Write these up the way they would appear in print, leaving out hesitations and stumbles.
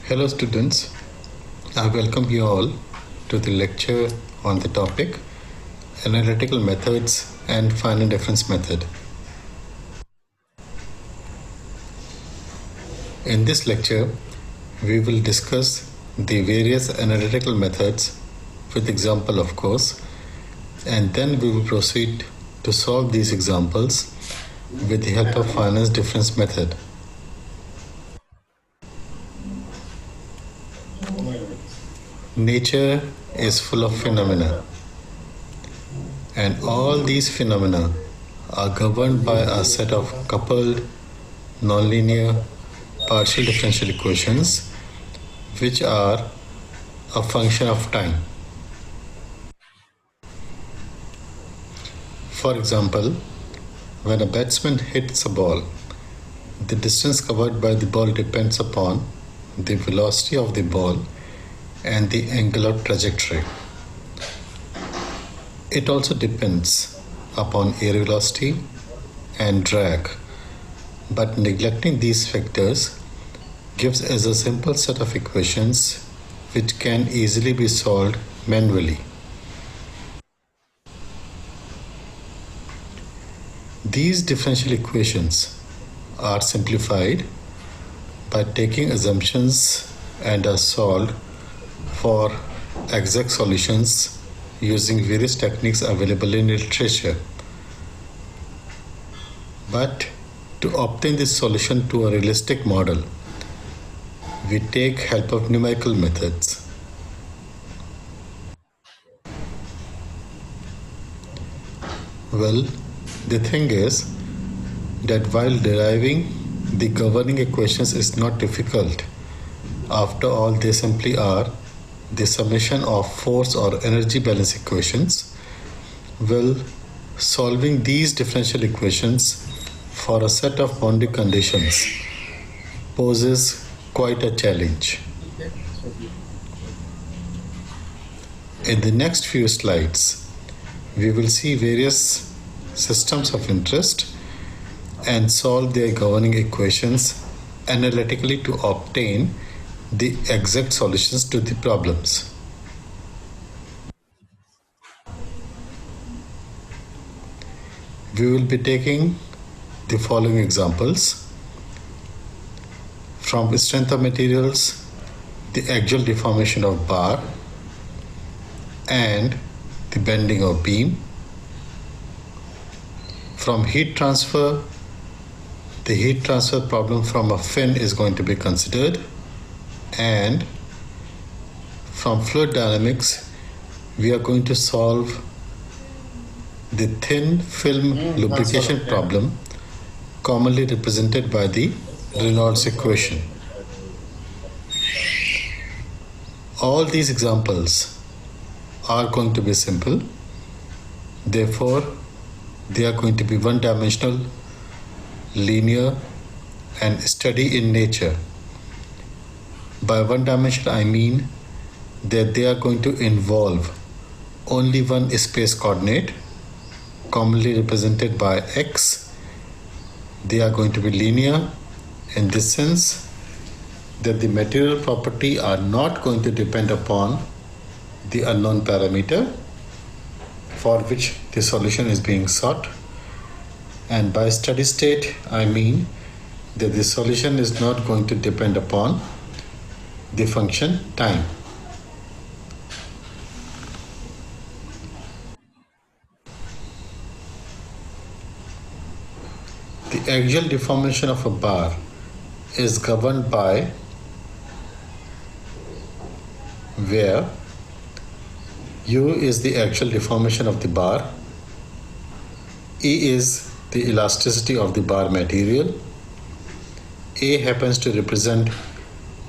Hello students, I welcome you all to the lecture on the topic Analytical Methods and Final Difference Method. In this lecture, we will discuss the various analytical methods with example of course, and then we will proceed to solve these examples with the help of Final Difference Method. Nature is full of phenomena, and all these phenomena are governed by a set of coupled, nonlinear, partial differential equations which are a function of time. For example, when a batsman hits a ball, the distance covered by the ball depends upon the velocity of the ball and the angular trajectory. It also depends upon air velocity and drag, but neglecting these factors gives us a simple set of equations which can easily be solved manually. These differential equations are simplified by taking assumptions and are solved for exact solutions using various techniques available in literature. But to obtain this solution to a realistic model, we take help of numerical methods. Well, the thing is that while deriving the governing equations is not difficult, after all they simply are the summation of force or energy balance equations, well, solving these differential equations for a set of boundary conditions poses quite a challenge. In the next few slides, we will see various systems of interest and solve their governing equations analytically to obtain the exact solutions to the problems. We will be taking the following examples. From strength of materials, the axial deformation of bar and the bending of beam. From heat transfer, the heat transfer problem from a fin is going to be considered. And from fluid dynamics, we are going to solve the thin film lubrication problem, commonly represented by the Reynolds equation. All these examples are going to be simple. Therefore, they are going to be one-dimensional, linear, and steady in nature. By one dimension, I mean that they are going to involve only one space coordinate, commonly represented by x. They are going to be linear in this sense that the material property are not going to depend upon the unknown parameter for which the solution is being sought. And by steady state, I mean that the solution is not going to depend upon the function time. The axial deformation of a bar is governed by where U is the axial deformation of the bar, E is the elasticity of the bar material, A happens to represent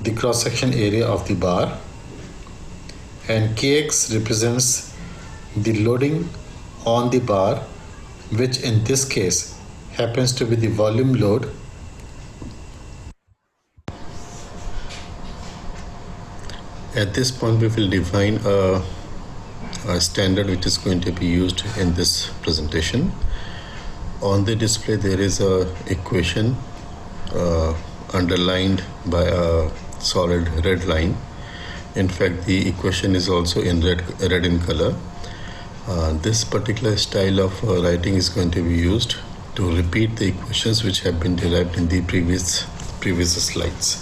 the cross-section area of the bar, and Kx represents the loading on the bar, which in this case happens to be the volume load. At this point, we will define a standard which is going to be used in this presentation. On the display, there is a equation underlined by a solid red line. In fact, the equation is also in red in color. This particular style of writing is going to be used to repeat the equations which have been derived in the previous slides.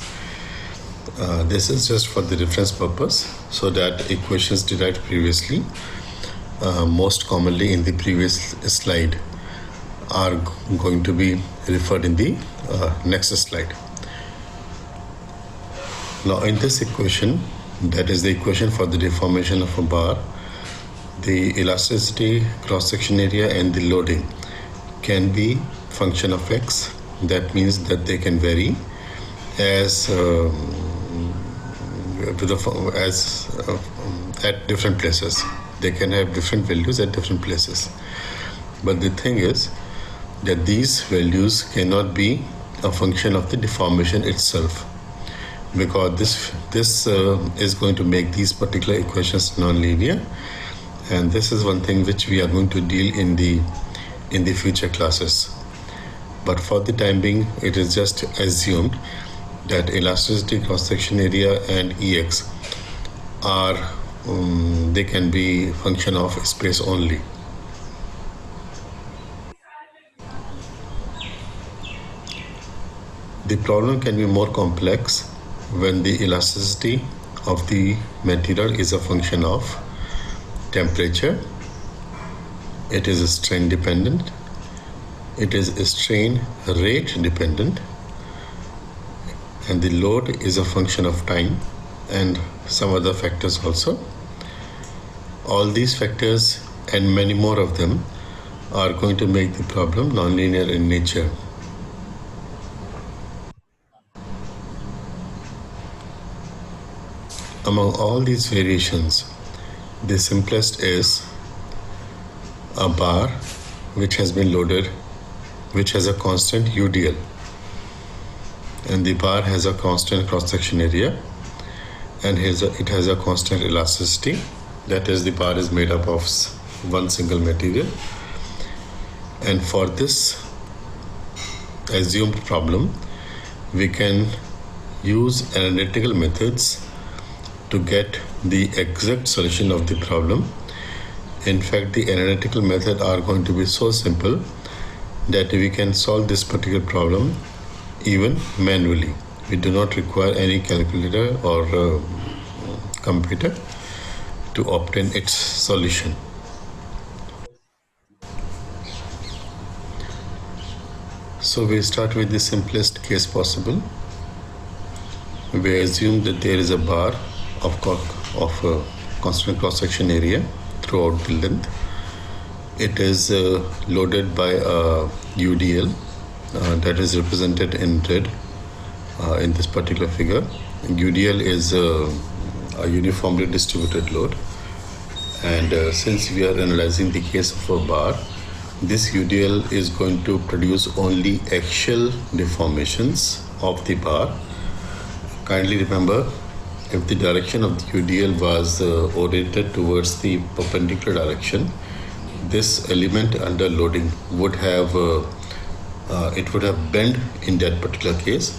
This is just for the reference purpose, so that equations derived previously, most commonly in the previous slide, are going to be referred in the next slide. Now, in this equation, that is the equation for the deformation of a bar, the elasticity, cross-section area, and the loading can be function of x. That means that they can vary as at different places. They can have different values at different places. But the thing is that these values cannot be a function of the deformation itself, because this is going to make these particular equations nonlinear, and this is one thing which we are going to deal in the future classes. But for the time being, it is just assumed that elasticity, cross-section area, and Ex are they can be function of space only. The problem can be more complex when the elasticity of the material is a function of temperature, it is strain dependent, it is strain rate dependent, and the load is a function of time and some other factors also. All these factors and many more of them are going to make the problem nonlinear in nature. Among all these variations, the simplest is a bar which has been loaded, which has a constant UDL, and the bar has a constant cross-section area, and it has a constant elasticity. That is, the bar is made up of one single material. And for this assumed problem, we can use analytical methods to get the exact solution of the problem. In fact, the analytical method are going to be so simple that we can solve this particular problem even manually. We do not require any calculator or computer to obtain its solution. So we start with the simplest case possible. We assume that there is a bar of constant cross-section area throughout the length. It is loaded by a UDL that is represented in red in this particular figure. UDL is a uniformly distributed load, and since we are analyzing the case of a bar, this UDL is going to produce only axial deformations of the bar. Kindly remember, if the direction of the UDL was oriented towards the perpendicular direction, this element under loading would have bent in that particular case.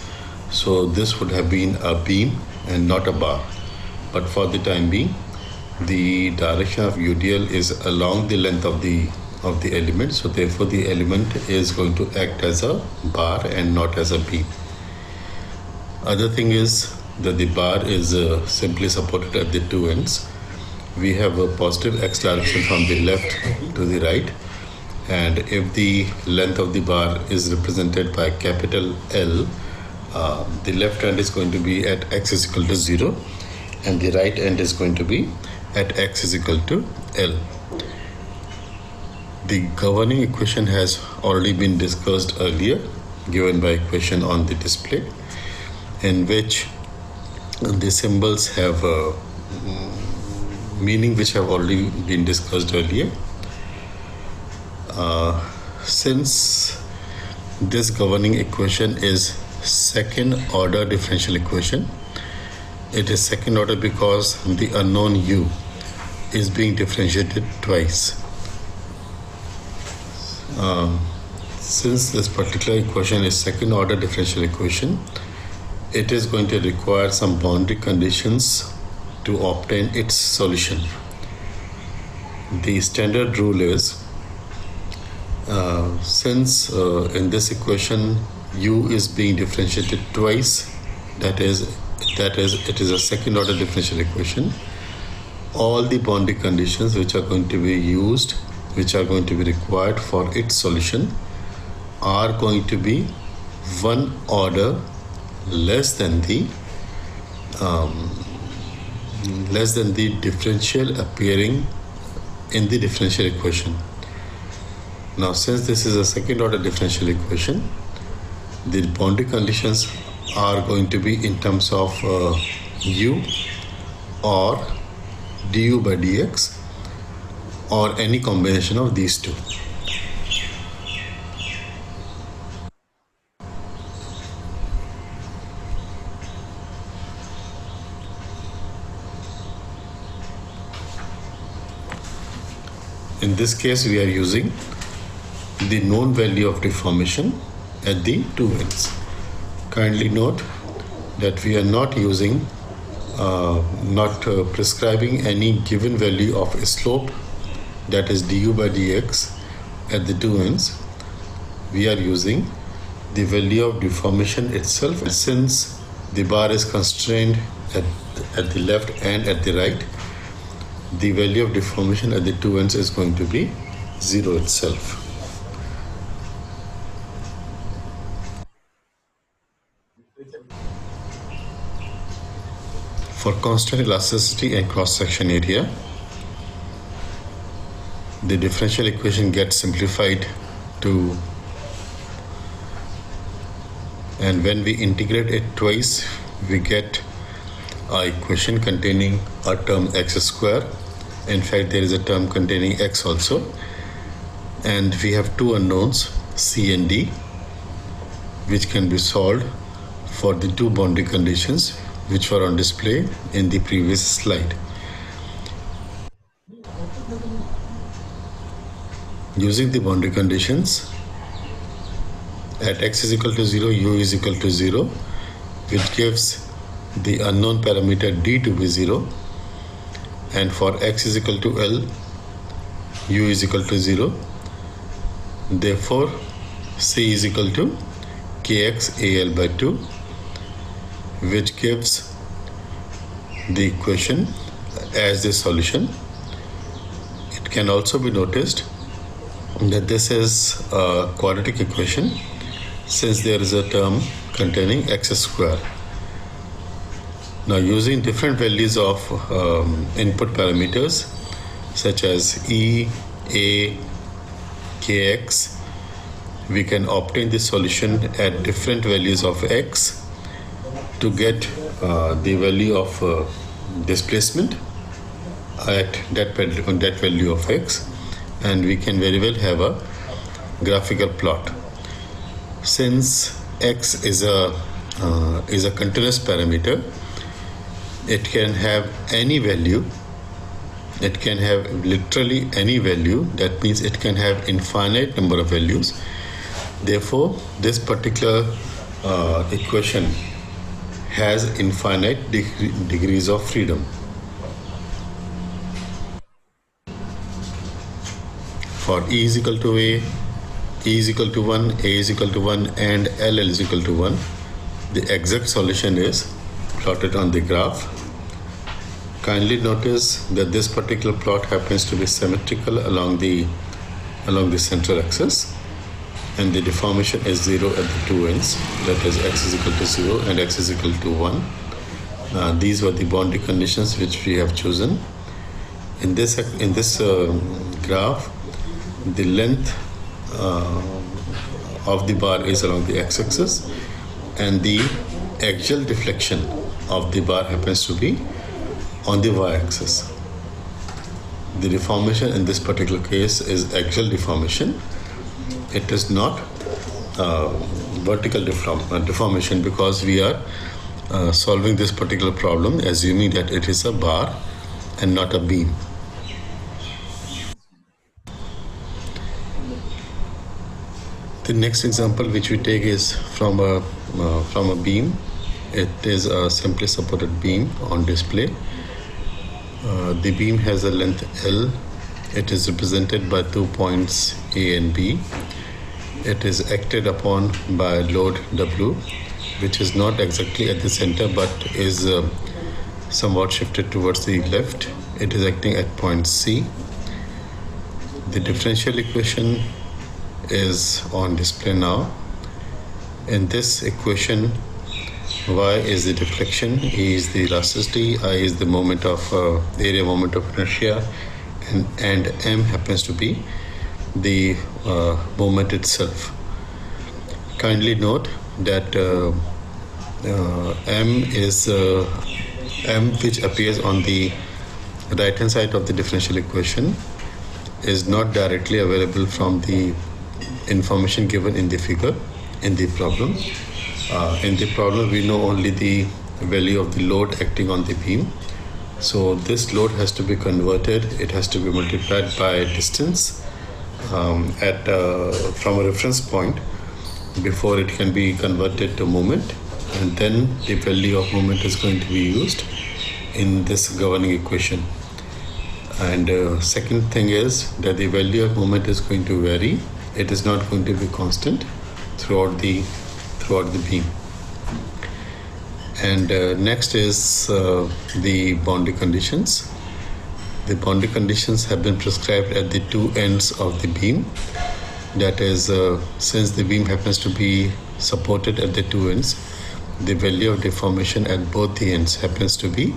So this would have been a beam and not a bar. But for the time being, the direction of UDL is along the length of the element. So therefore, the element is going to act as a bar and not as a beam. Other thing is that the bar is simply supported at the two ends. We have a positive x direction from the left to the right, and if the length of the bar is represented by capital L, the left end is going to be at x is equal to 0, and the right end is going to be at x is equal to L. The governing equation has already been discussed earlier, given by equation on the display, in which the symbols have a meaning which have already been discussed earlier. Since this governing equation is second order differential equation, it is second order because the unknown u is being differentiated twice. Since this particular equation is second order differential equation, it is going to require some boundary conditions to obtain its solution. The standard rule is, since in this equation u is being differentiated twice, that is it is a second order differential equation, all the boundary conditions which are going to be used, which are going to be required for its solution, are going to be one order less than the differential appearing in the differential equation. Now, since this is a second order differential equation, the boundary conditions are going to be in terms of u or du by dx, or any combination of these two. In this case, we are using the known value of deformation at the two ends. Kindly note that we are not using, prescribing any given value of a slope, that is du by dx, at the two ends. We are using the value of deformation itself. Since the bar is constrained at the left and at the right, the value of deformation at the two ends is going to be 0 itself. For constant elasticity and cross-section area, the differential equation gets simplified to, and when we integrate it twice, we get an equation containing a term x square. In fact, there is a term containing x also, and we have two unknowns, c and d, which can be solved for the two boundary conditions which were on display in the previous slide. Using the boundary conditions, at x is equal to 0, u is equal to 0, which gives the unknown parameter d to be 0, and for x is equal to L, u is equal to 0. Therefore, C is equal to kx AL by 2, which gives the equation as the solution. It can also be noticed that this is a quadratic equation, since there is a term containing x square. Now, using different values of input parameters such as E, A, Kx, we can obtain the solution at different values of x to get the value of displacement at that value of x, and we can very well have a graphical plot. Since x is a continuous parameter, it can have any value. It can have literally any value. That means it can have infinite number of values. Therefore, this particular equation has infinite degrees of freedom. For E is equal to A, E is equal to 1, A is equal to 1, and L is equal to 1, the exact solution is plotted on the graph. Kindly notice that this particular plot happens to be symmetrical along the central axis, and the deformation is 0 at the two ends, that is x is equal to 0 and x is equal to 1. These were the boundary conditions which we have chosen. In this graph, the length of the bar is along the x-axis, and the axial deflection of the bar happens to be on the y-axis. The deformation in this particular case is axial deformation. It is not vertical deformation, because we are solving this particular problem assuming that it is a bar and not a beam. The next example which we take is from a beam. It is a simply supported beam on display. The beam has a length L. It is represented by 2 points A and B. It is acted upon by load W, which is not exactly at the center but is somewhat shifted towards the left. It is acting at point C. The differential equation is on display now. In this equation, y is the deflection, e is the elasticity, I is the moment of area moment of inertia, and m happens to be the moment itself. Kindly note that m is m which appears on the right hand side of the differential equation is not directly available from the information given in the figure in the problem. In the problem we know only the value of the load acting on the beam. So this load has to be converted, it has to be multiplied by distance from a reference point before it can be converted to moment, and then the value of moment is going to be used in this governing equation. And second thing is that the value of moment is going to vary. It is not going to be constant throughout the beam. And next is the boundary conditions. The boundary conditions have been prescribed at the two ends of the beam. That is, since the beam happens to be supported at the two ends, the value of deformation at both the ends happens to be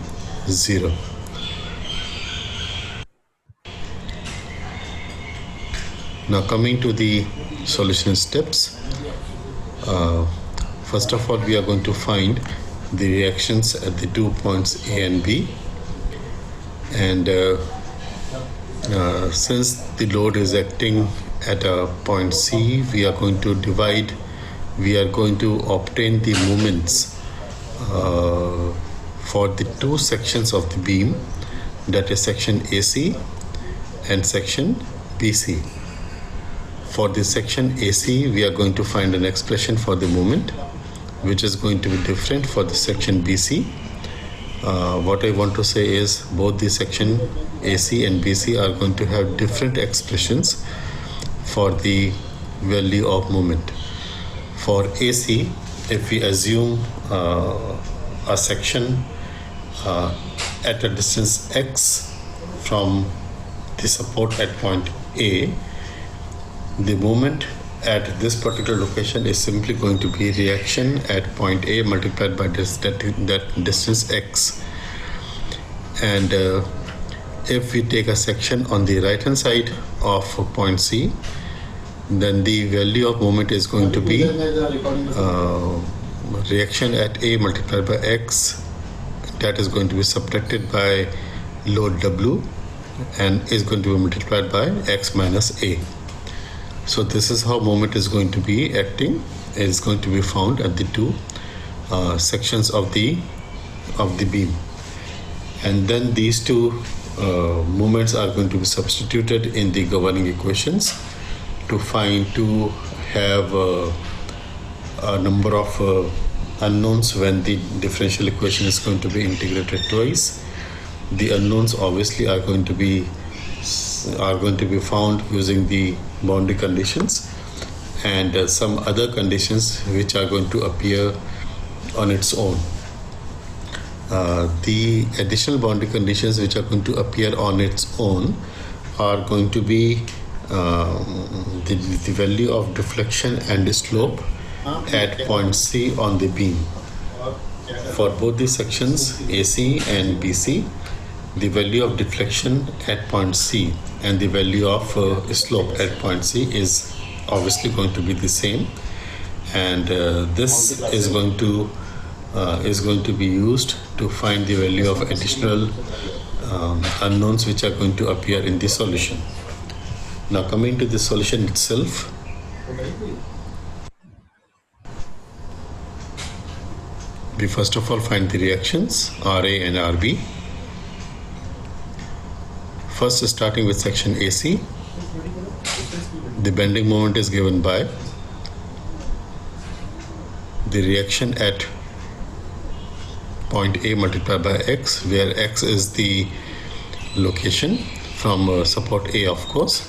0. Now coming to the solution steps. First of all, we are going to find the reactions at the 2 points A and B, and since the load is acting at a point C, we are going to obtain the moments for the two sections of the beam, that is section AC and section BC. For the section AC, we are going to find an expression for the moment which is going to be different for the section BC. What I want to say is both the section AC and BC are going to have different expressions for the value of moment. For AC, if we assume a section at a distance x from the support at point A, the moment at this particular location is simply going to be reaction at point A multiplied by that distance x. And if we take a section on the right hand side of point C, then the value of moment is going to be reaction at A multiplied by x, that is going to be subtracted by load W and is going to be multiplied by x minus A. So this is how moment is going to be acting. It is going to be found at the two sections of the beam, and then these two moments are going to be substituted in the governing equations to have a number of unknowns when the differential equation is going to be integrated twice. The unknowns obviously are going to be found using the boundary conditions and some other conditions which are going to appear on its own. The additional boundary conditions which are going to appear on its own are going to be the value of deflection and slope at point C on the beam. For both the sections AC and BC, the value of deflection at point C and the value of slope at point C is obviously going to be the same, and this is going to be used to find the value of additional unknowns which are going to appear in the solution. Now coming to the solution itself, we first of all find the reactions RA and RB. First, starting with section AC, the bending moment is given by the reaction at point A multiplied by x, where x is the location from support A, of course.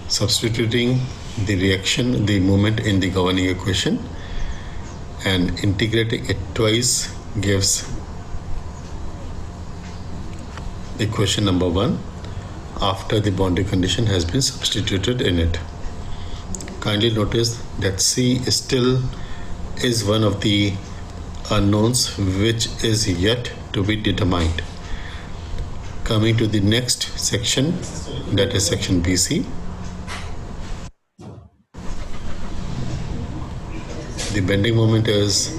Substituting the reaction, the moment in the governing equation, and integrating it twice gives equation number 1 after the boundary condition has been substituted in it. Kindly notice that C still is one of the unknowns which is yet to be determined. Coming to the next section, that is section BC. The bending moment is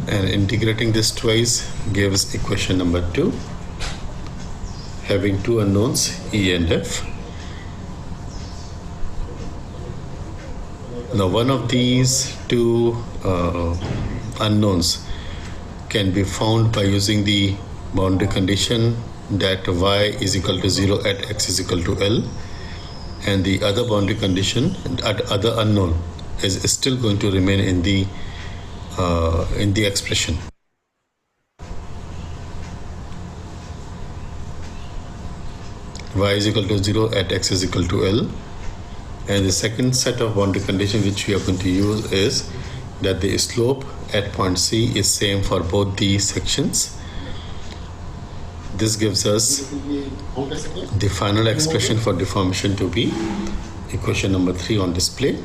and integrating this twice gives equation number 2, having two unknowns E and F. Now one of these two unknowns can be found by using the boundary condition that y is equal to 0 at x is equal to L, and the other boundary condition, other unknown, is still going to remain in the expression. Y is equal to 0 at x is equal to L, and the second set of boundary condition which we are going to use is that the slope at point C is same for both the sections. This gives us the final expression for deformation to be equation number 3 on display.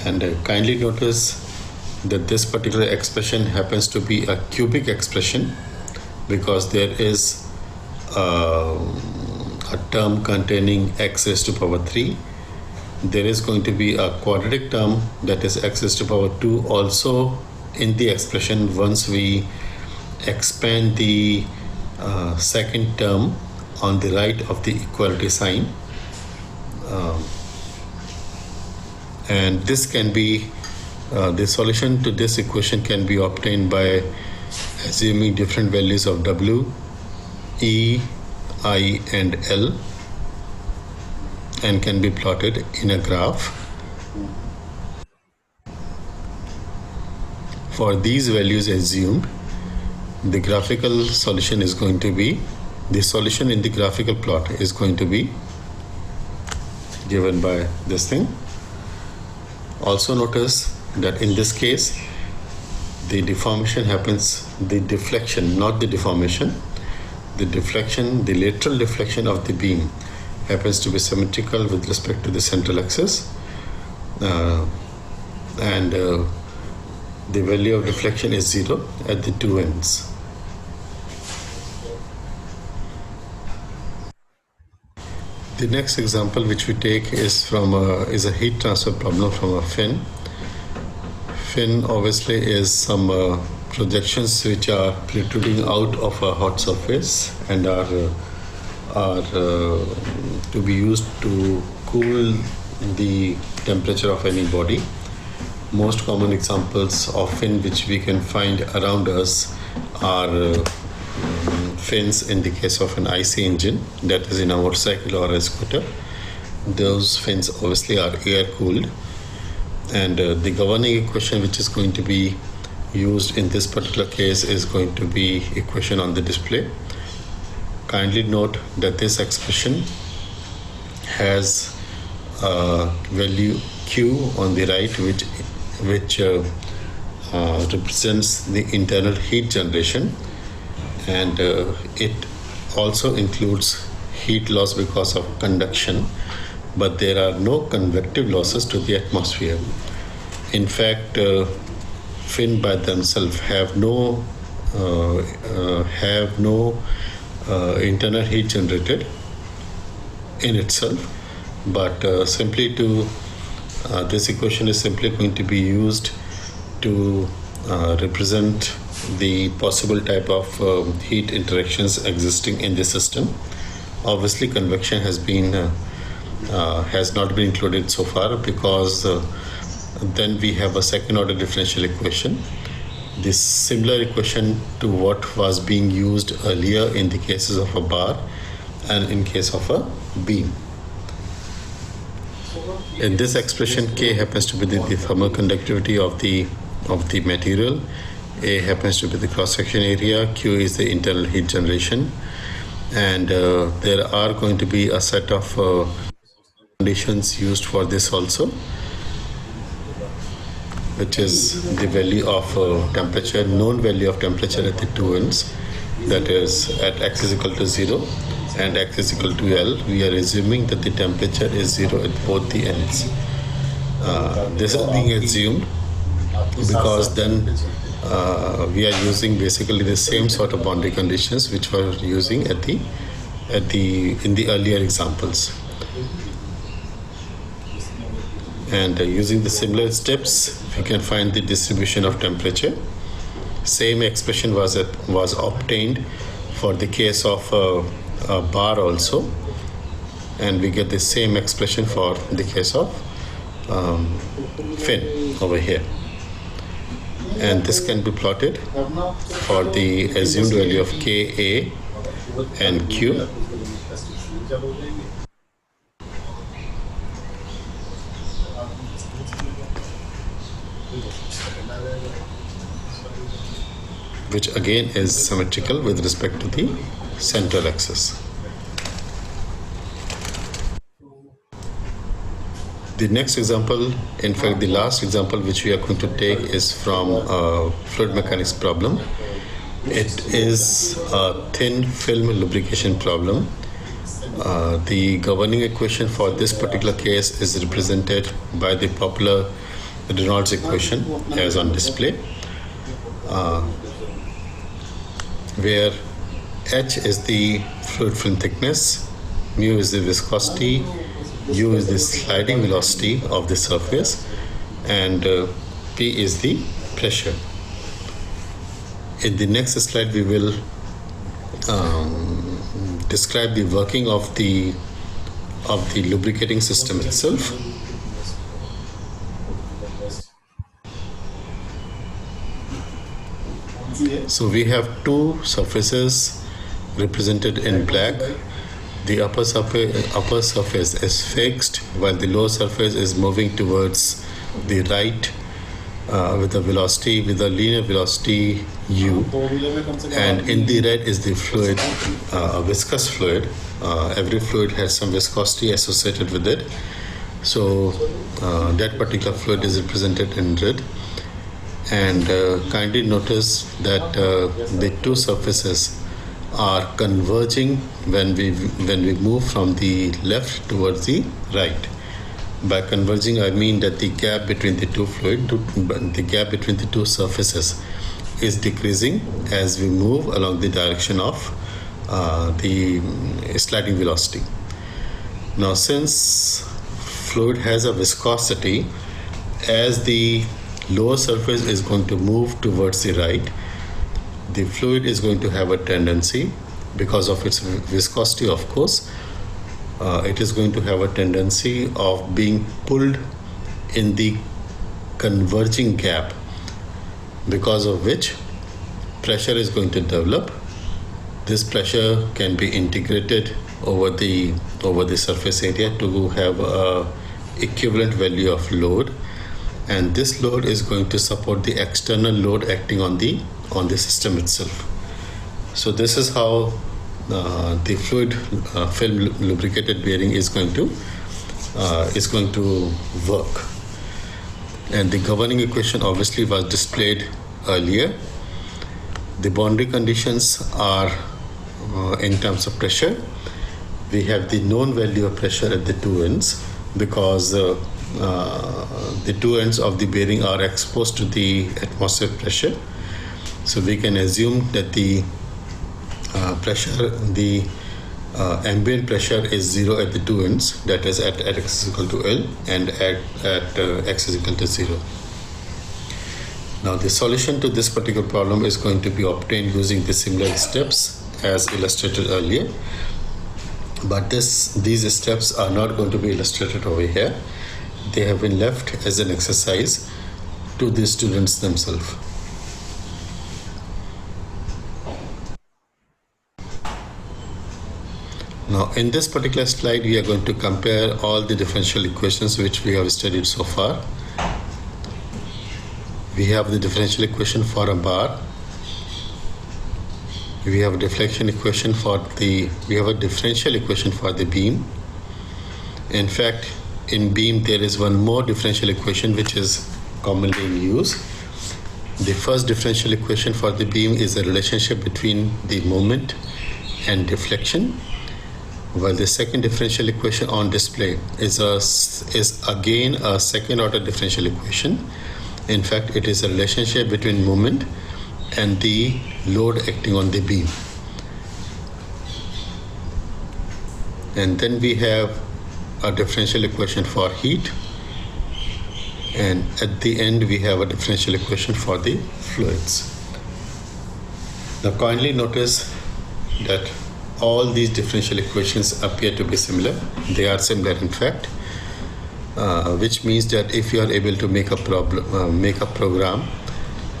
And kindly notice that this particular expression happens to be a cubic expression because there is a term containing x raised to power 3. There is going to be a quadratic term, that is x raised to power 2, also in the expression once we expand the second term on the right of the equality sign. And this can be the solution to this equation can be obtained by assuming different values of W, E, I and L, and can be plotted in a graph. For these values assumed, the graphical solution is going to be, the solution in the graphical plot is going to be given by this thing. Also notice that in this case the deformation happens, the deflection, not the deformation, the deflection, the lateral deflection of the beam happens to be symmetrical with respect to the central axis, and the value of deflection is 0 at the two ends. The next example which we take is from is a heat transfer problem from a fin. Fin obviously is some projections which are protruding out of a hot surface and are to be used to cool the temperature of any body. Most common examples of fin which we can find around us are fins in the case of an IC engine, that is in a motorcycle or a scooter. Those fins obviously are air cooled, and the governing equation which is going to be used in this particular case is going to be equation on the display. Kindly note that this expression has a value Q on the right which represents the internal heat generation, and it also includes heat loss because of conduction, but there are no convective losses to the atmosphere. In fact, fin by themselves have no internal heat generated in itself, but simply to this equation is simply going to be used to represent the possible type of heat interactions existing in the system. Obviously convection has not been included so far, because then we have a second order differential equation, this similar equation to what was being used earlier in the cases of a bar and in case of a beam. In this expression, K happens to be the thermal conductivity of the material, A happens to be the cross-section area, Q is the internal heat generation, and there are going to be a set of conditions used for this also, which is the value of temperature, known value of temperature at the two ends, that is at x is equal to 0 and x is equal to L. We are assuming that the temperature is 0 at both the ends. This is being assumed because then we are using basically the same sort of boundary conditions which we were using in the earlier examples. And using the similar steps, we can find the distribution of temperature. Same expression was obtained for the case of a bar also, and we get the same expression for the case of fin over here. And this can be plotted for the assumed value of K, A, and Q. Which again is symmetrical with respect to the central axis. The next example, in fact the last example which we are going to take, is from a fluid mechanics problem. It is a thin film lubrication problem. The governing equation for this particular case is represented by the popular Reynolds equation as on display, where H is the fluid film thickness, mu is the viscosity, U is the sliding velocity of the surface, and P is the pressure. In the next slide, we will describe the working of the lubricating system itself. So we have two surfaces represented in black. The upper surface is fixed, while the lower surface is moving towards the right with a linear velocity u. And in the red is the fluid, a viscous fluid. Every fluid has some viscosity associated with it. So that particular fluid is represented in red. And kindly notice that the two surfaces are converging when we move from the left towards the right. By converging, I mean that the gap between the two surfaces is decreasing as we move along the direction of the sliding velocity. Now, since fluid has a viscosity, as the lower surface is going to move towards the right, the fluid is going to have a tendency, because of its viscosity, of course, it is going to have a tendency of being pulled in the converging gap, because of which pressure is going to develop. This pressure can be integrated over the surface area to have a equivalent value of load, and this load is going to support the external load acting on the system itself. So this is how the fluid film lubricated bearing is going to work. And the governing equation obviously was displayed earlier. The boundary conditions are in terms of pressure. We have the known value of pressure at the two ends, because the two ends of the bearing are exposed to the atmospheric pressure. So we can assume that the ambient pressure is 0 at the two ends, that is at x is equal to L and at x is equal to 0. Now the solution to this particular problem is going to be obtained using the similar steps as illustrated earlier, but these steps are not going to be illustrated over here. They have been left as an exercise to the students themselves. Now, in this particular slide, we are going to compare all the differential equations which we have studied so far. We have the differential equation for a bar. We have a differential equation for the beam. In fact, in beam there is one more differential equation which is commonly in use. The first differential equation for the beam is the relationship between the moment and deflection, while the second differential equation on display is again a second order differential equation. In fact, it is a relationship between moment and the load acting on the beam. And then we have a differential equation for heat, and at the end we have a differential equation for the fluids. Now kindly notice that all these differential equations appear to be similar. They are similar in fact, which means that if you are able to make a program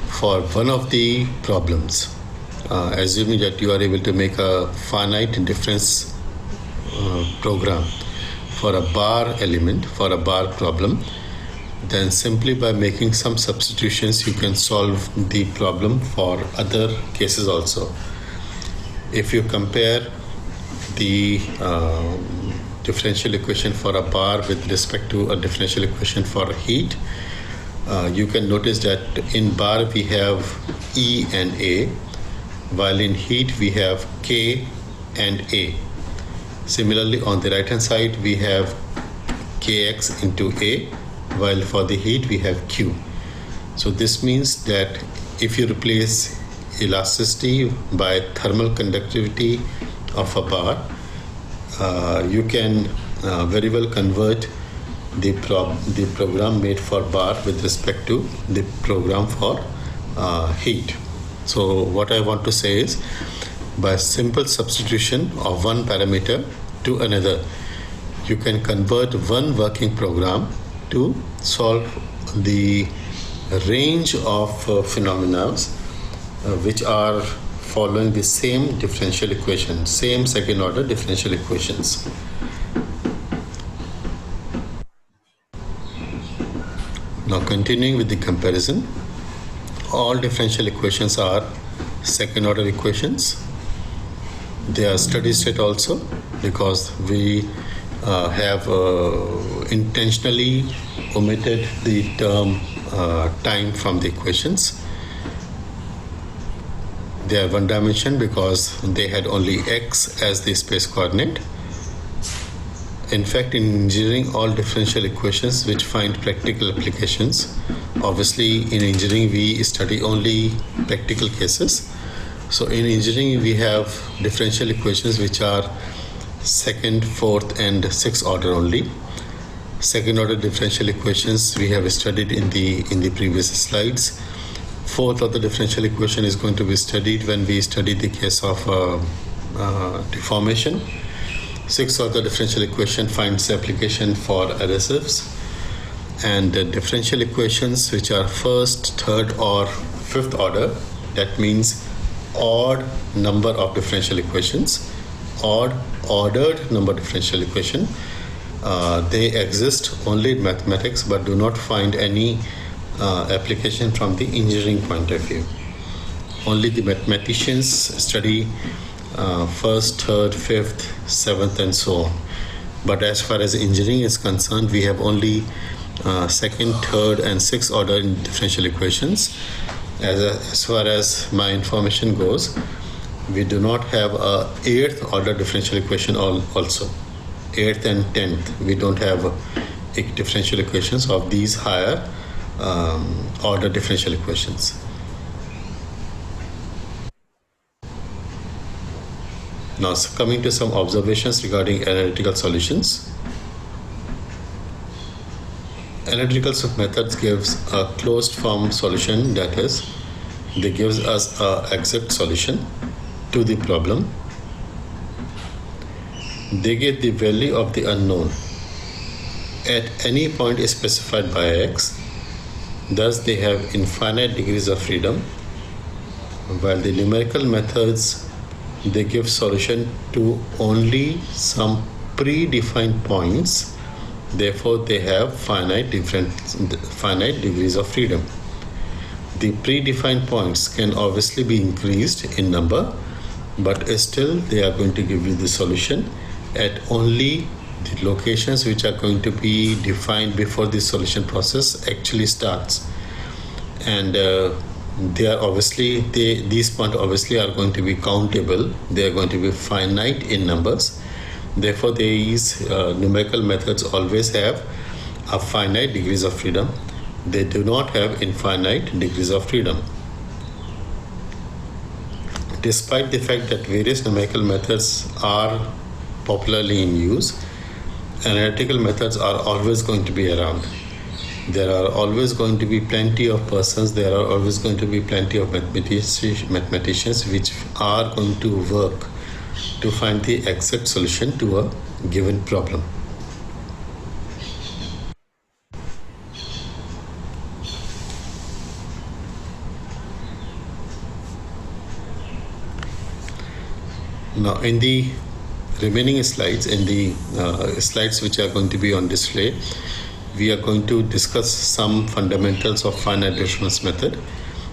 for one of the problems, assuming that you are able to make a finite difference program for a bar element, for a bar problem, then simply by making some substitutions you can solve the problem for other cases also. If you compare the differential equation for a bar with respect to a differential equation for heat, you can notice that in bar we have E and A, while in heat we have K and A. Similarly, on the right hand side we have Kx into A, while for the heat we have Q. So this means that if you replace elasticity by thermal conductivity of a bar, you can very well convert the program made for bar with respect to the program for heat. So what I want to say is, by simple substitution of one parameter to another, you can convert one working program to solve the range of phenomena which are following the same differential equation, same second order differential equations. Now continuing with the comparison, all differential equations are second order equations. They are steady state also, because we have intentionally omitted the term time from the equations. They are one dimension because they had only x as the space coordinate. In fact, in engineering, all differential equations which find practical applications, obviously in engineering we study only practical cases. So in engineering we have differential equations which are second, fourth and sixth order only. Second order differential equations we have studied in the previous slides. Fourth order differential equation is going to be studied when we study the case of deformation. Sixth order differential equation finds application for adhesives, and differential equations which are first, third or fifth order, that means odd number of differential equations, odd ordered number differential equation. They exist only in mathematics but do not find any application from the engineering point of view. Only the mathematicians study first, third, fifth, seventh and so on. But as far as engineering is concerned, we have only second, third and sixth order differential equations. As far as my information goes, we do not have a 8th order differential equation also. 8th and 10th, we don't have differential equations of these higher order differential equations. Now coming to some observations regarding analytical solutions. Analytical methods gives a closed form solution, that is, they gives us a exact solution to the problem. They get the value of the unknown at any point specified by x. Thus they have infinite degrees of freedom, while the numerical methods they give solution to only some predefined points. Therefore, they have finite degrees of freedom. The predefined points can obviously be increased in number, but still they are going to give you the solution at only the locations which are going to be defined before the solution process actually starts. And they are obviously, these points obviously are going to be countable. They are going to be finite in numbers. Therefore, these numerical methods always have a finite degrees of freedom. They do not have infinite degrees of freedom. Despite the fact that various numerical methods are popularly in use, analytical methods are always going to be around. There are always going to be plenty of persons, there are always going to be plenty of mathematicians which are going to work to find the exact solution to a given problem. Now, in the remaining slides, in the slides which are going to be on display, we are going to discuss some fundamentals of finite difference method,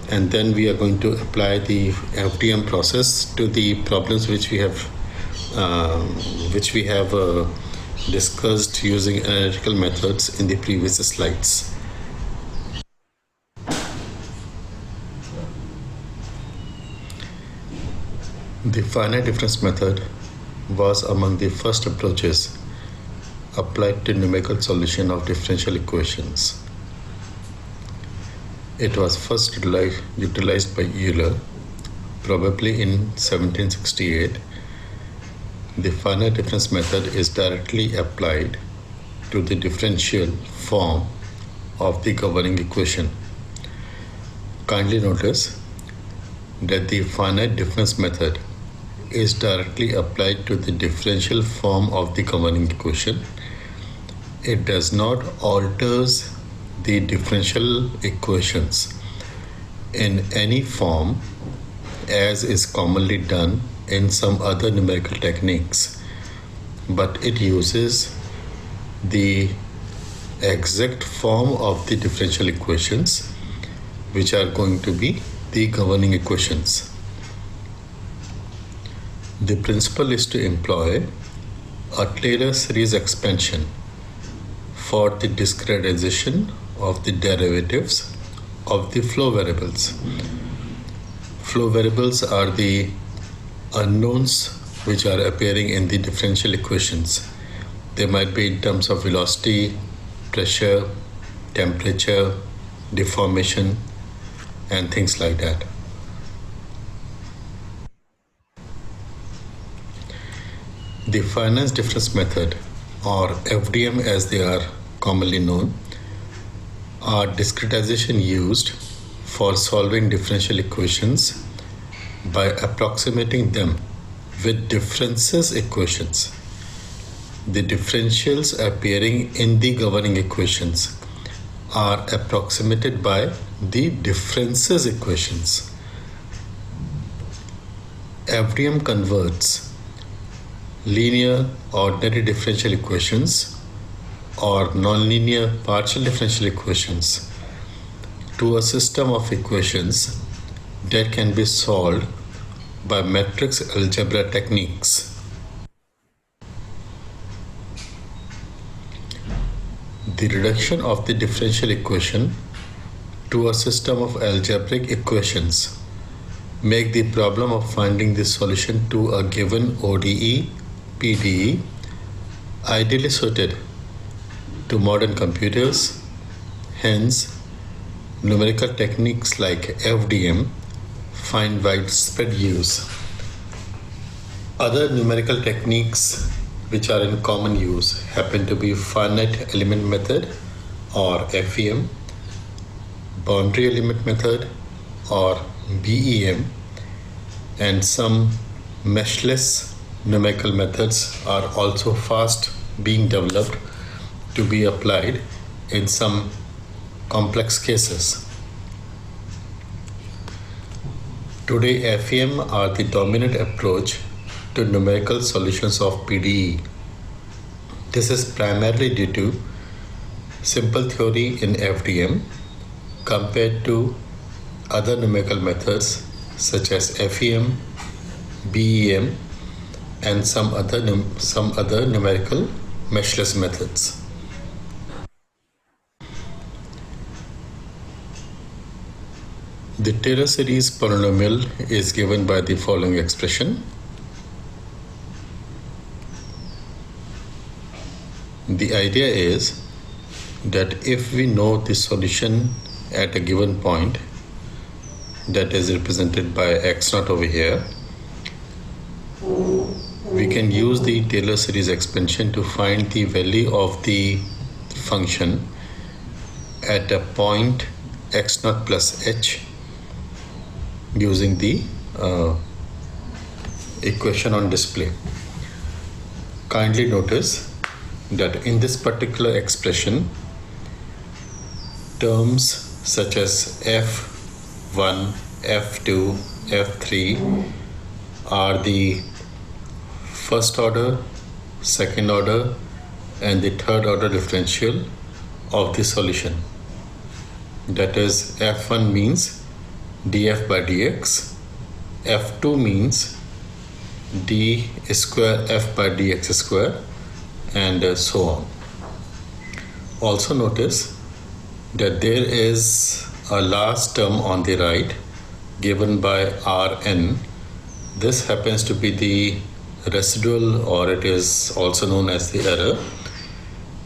and then we are going to apply the FDM process to the problems which we have discussed using analytical methods in the previous slides. The finite difference method was among the first approaches applied to numerical solution of differential equations. It was first utilized by Euler, probably in 1768. The finite difference method is directly applied to the differential form of the governing equation. Kindly notice that the finite difference method is directly applied to the differential form of the governing equation. It does not alter the differential equations in any form as is commonly done in some other numerical techniques, but it uses the exact form of the differential equations which are going to be the governing equations. The principle is to employ a Taylor series expansion for the discretization of the derivatives of the flow variables. Flow variables are the unknowns which are appearing in the differential equations. They might be in terms of velocity, pressure, temperature, deformation, and things like that. The finite difference method, or FDM as they are commonly known, are discretization used for solving differential equations by approximating them with differences equations. The differentials appearing in the governing equations are approximated by the differences equations. FDM converts linear ordinary differential equations or nonlinear partial differential equations to a system of equations that can be solved by matrix algebra techniques. The reduction of the differential equation to a system of algebraic equations make the problem of finding the solution to a given ODE, PDE ideally suited to modern computers. Hence, numerical techniques like FDM find widespread use. Other numerical techniques which are in common use happen to be finite element method or FEM, boundary element method or BEM, and some meshless numerical methods are also fast being developed to be applied in some complex cases. Today, FEM are the dominant approach to numerical solutions of PDE. This is primarily due to simple theory in FDM compared to other numerical methods such as FEM, BEM, and some other numerical meshless methods. The Taylor series polynomial is given by the following expression. The idea is that if we know the solution at a given point, that is represented by x0 over here, we can use the Taylor series expansion to find the value of the function at a point x0 plus h using the equation on display. Kindly notice that in this particular expression, terms such as f1, f2, f3 are the first order, second order, and the third order differential of the solution. That is, f1 means df by dx, f2 means d square f by dx square, and so on. Also notice that there is a last term on the right given by Rn. This happens to be the residual, or it is also known as the error,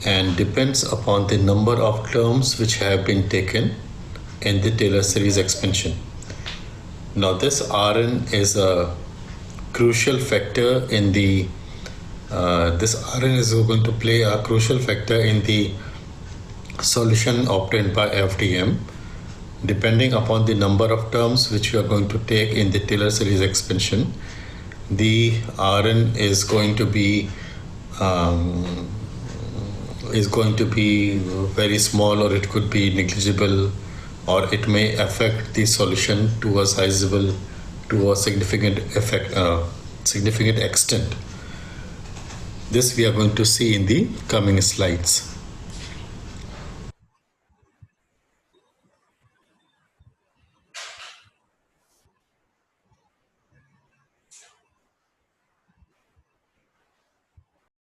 and depends upon the number of terms which have been taken in the Taylor series expansion. Now this Rn is a crucial factor in the this Rn is going to play a crucial factor in the solution obtained by FDM. Depending upon the number of terms which you are going to take in the Taylor series expansion, the Rn is going to be very small, or it could be negligible, or it may affect the solution to a significant extent. This we are going to see in the coming slides.